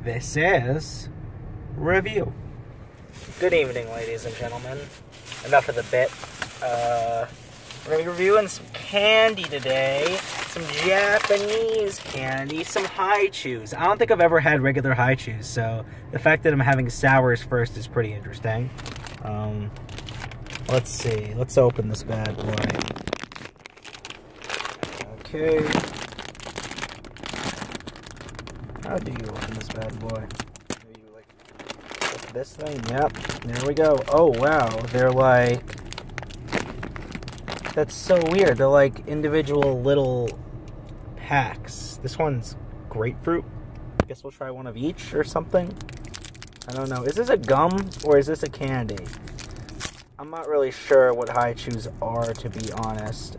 This is review. Good evening, ladies and gentlemen. Enough of the bit. We're going to be reviewing some candy today. Some Japanese candy, some high chews. I don't think I've ever had regular high chews, so the fact that I'm having sours first is pretty interesting. Let's see. Let's open this bad boy. Okay. How do you open this bad boy? Do you, like, this thing? Yep. There we go. Oh, wow. They're like... That's so weird. They're like individual little packs. This one's grapefruit. I guess we'll try one of each or something. I don't know. Is this a gum or is this a candy? I'm not really sure what high chews are, to be honest.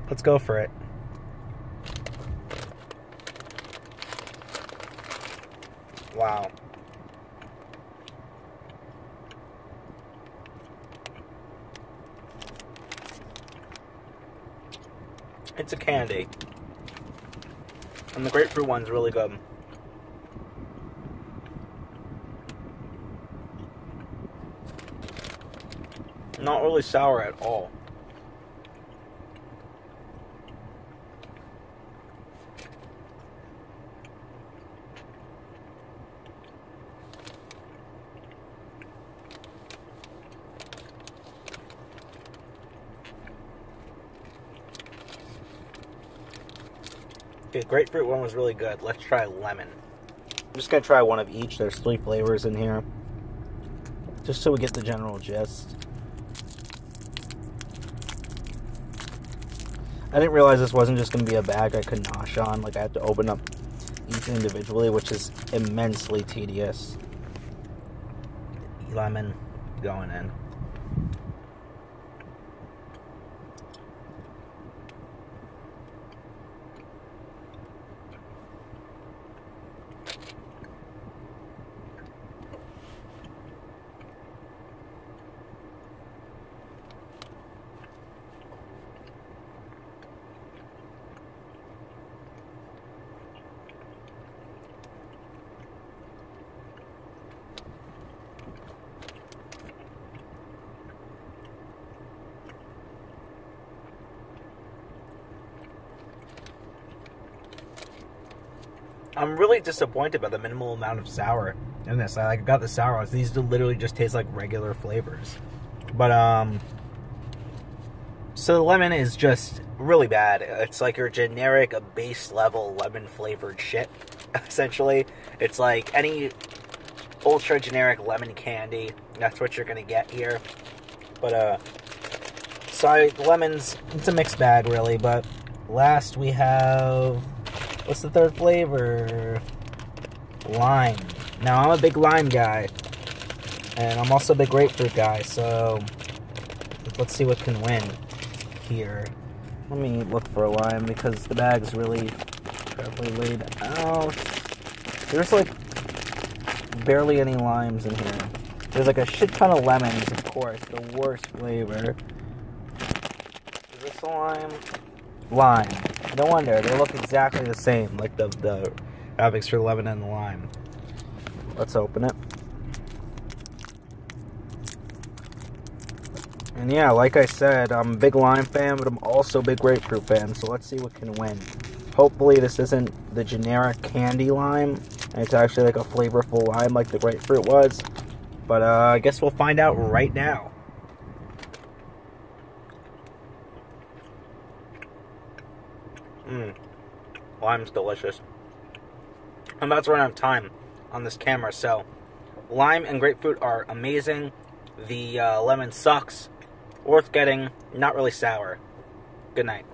Let's go for it. Wow. It's a candy. And the grapefruit one's really good. Not really sour at all. Okay, grapefruit one was really good. Let's try lemon. I'm just gonna try one of each. There's 3 flavors in here. Just so we get the general gist. I didn't realize this wasn't just gonna be a bag I could nosh on. Like, I have to open up each individually, which is immensely tedious. Lemon going in. I'm really disappointed by the minimal amount of sour in this. I got the sour ones. These literally just taste like regular flavors. But, so the lemon is just really bad. It's like your generic base level lemon flavored shit, essentially. It's like any ultra generic lemon candy. That's what you're gonna get here. But, sorry, the lemons, it's a mixed bag really, but last we have... What's the third flavor? Lime. Now, I'm a big lime guy. And I'm also a big grapefruit guy, so... Let's see what can win here. Let me look for a lime, because the bag's really carefully laid out. There's, like, barely any limes in here. There's, like, a shit ton of lemons, of course. The worst flavor. Is this a lime? Lime. No wonder, they look exactly the same, like the graphics for the lemon and the lime. Let's open it. And yeah, like I said, I'm a big lime fan, but I'm also a big grapefruit fan, so let's see what can win. Hopefully this isn't the generic candy lime, and it's actually like a flavorful lime like the grapefruit was. But I guess we'll find out right now. Lime's delicious. I'm about to run out of time on this camera, so lime and grapefruit are amazing. The lemon sucks. Worth getting, not really sour. Good night.